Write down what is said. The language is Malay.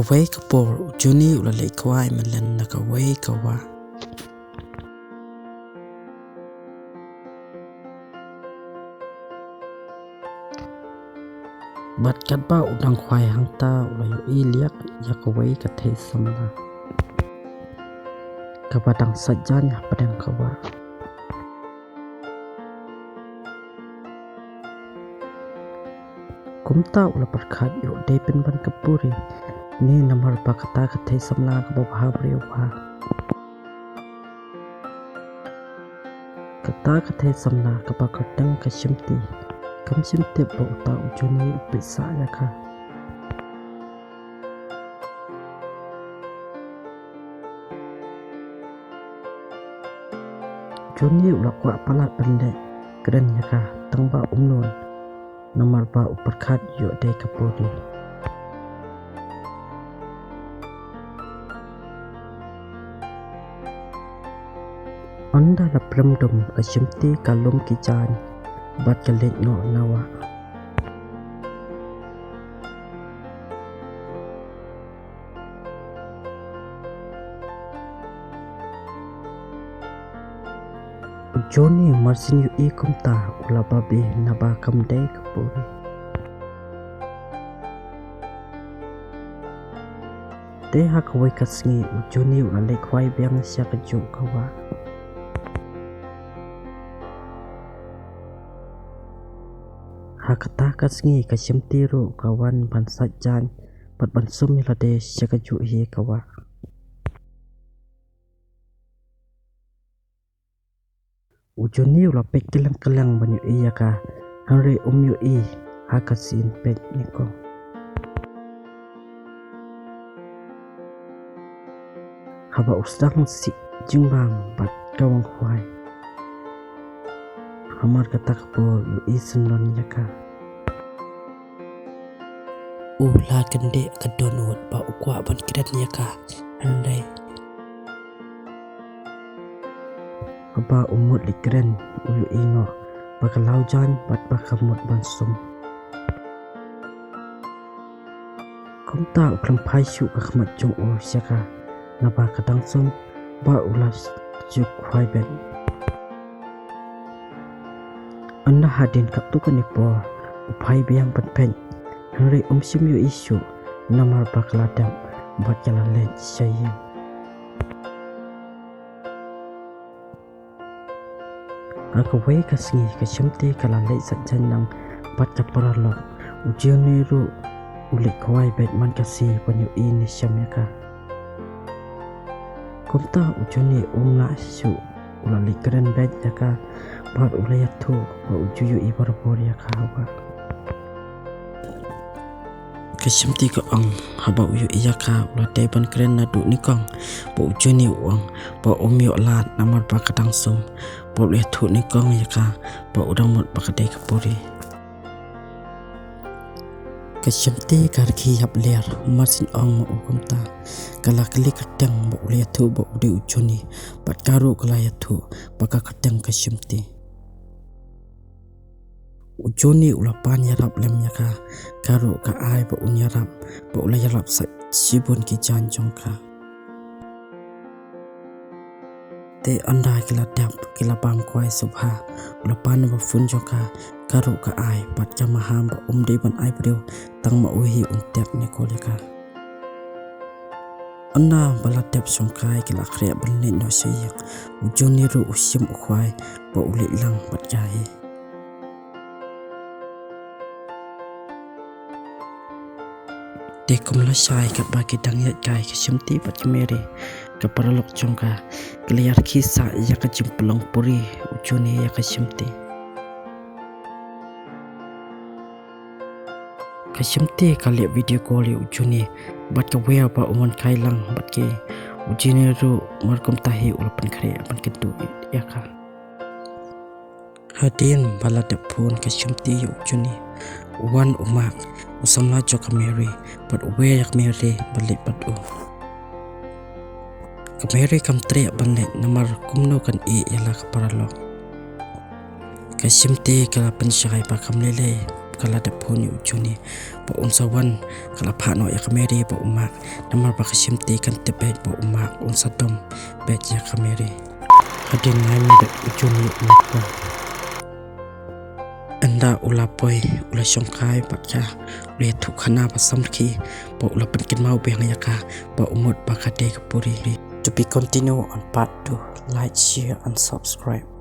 Kawai kapor ujuni ulalay kawai malan na kawai kawa. Bat katba udang kwai hangta ulayo iliak ya kawai katay samla. Kabadang sajanya padang kawa. Kumta ula perkat yuk depin ban kapuri. Ni namar bakata katay samla kababahabri upa. Kata katay samla kabakardang kasyimti. Kamsyimti ba uta ujuni upisa ya ka. Ujuni ula kwa palat bende. Keren ya ka tangba umnun. Namar ba uperkat yuk day kapuri. Anda la premdom kasyimti kalum kijan bat kalik no nawa. Ujoni marsin yu ikumta ula babi naba kamday kapuri. Deha kawai kasngi ujoni ula lekwai biang siya kajuk kawa. Hakata kasngi kasyimti ru kawan ban sajan bat ban sumilade siya kajuk hi kawa. Ujuni ula pek kelang banyu iya ka hari yu i hakasin pek niko. Haba usang si jingbang bat kawang kwai. Hamar kata kapur yu i senlon ya ka. Ula kende kadonut ba ukwa ban kidat ya ka. Andai. Haba umut likren ulu ino bakalau jan bat bakamut bansum. Kumta uklam paisyu kakmat jong siaka naba kadangsum ba ulas juk kwaiben. Anda hadin kaptukan ipo upai biang penpen henry umsim yu isu namar bakaladam bat jalalet syayim. Akawai kasngi kasyimti kalalay sajan ng bat kaparalok ujuni ru ulit kawai bet man kasi panyu ini syamya ka. Kumta ujuni umla syu ulali keren bet ya ka bat ulayatu ba ujuyu ibarbor ya ka hawa. Kasyimti ko ang haba uyu iya ka ulatay ban keren na du nikong ba ujuni uang ba umyo lat namar ba kadangsum ba ulayatu nikong ya ka ba udamut ba kaday kapuri. Kasyimti karki yap ler marsin ong maukumta kalakali kadang ba ulayatu ba uday ujuni bat karu kalayatu baka kadang kasyimti. Ujuni ulapan yarap lem ya ka karu ka ay ba unyarap ba ulayarap sa sibun ki janjong ka. Te anda kiladap kilabam kwai subha ulapan ba funjo ka karu ka ay bat kamaham ba umday ban ay beriw tang mauhi untek nikoli ka. Anda baladap songkai kilakriya banlit no sayak ujuni ru usim ukwai ba ulit lang bat jahe. Dekum lasai kat bagi dangyat kai kasyimti bat kemeri kaparalok jongka keliyar kisah ya kajimpelong puri ujuni ya kasyimti. Kasyimti kali video call ujuni bat kawaya ba uman kailang bat ke ujini ru markum tahi ulapan kare ban kentu ya ka. Hadin baladap pun kasyimti ujuni uwan umak usamla jo kameri bat uwe yak meri balik bat u. Kameri kam teriak balik namar kumno kan yala kaparalok. Kasyimti kala pensyakai ba kamlele kala de phone ujuni po unsawan kala phano ya kameri po umak namar bakasimti kan tebet po umak unsadom bet ya kameri hadin ngai mi ujuni umak anda ulapoi ula songkai bakya le thu khana pasam ki po ula penkin mau beng yaka po umut bakade kapuri to be continue on part 2 like share and subscribe.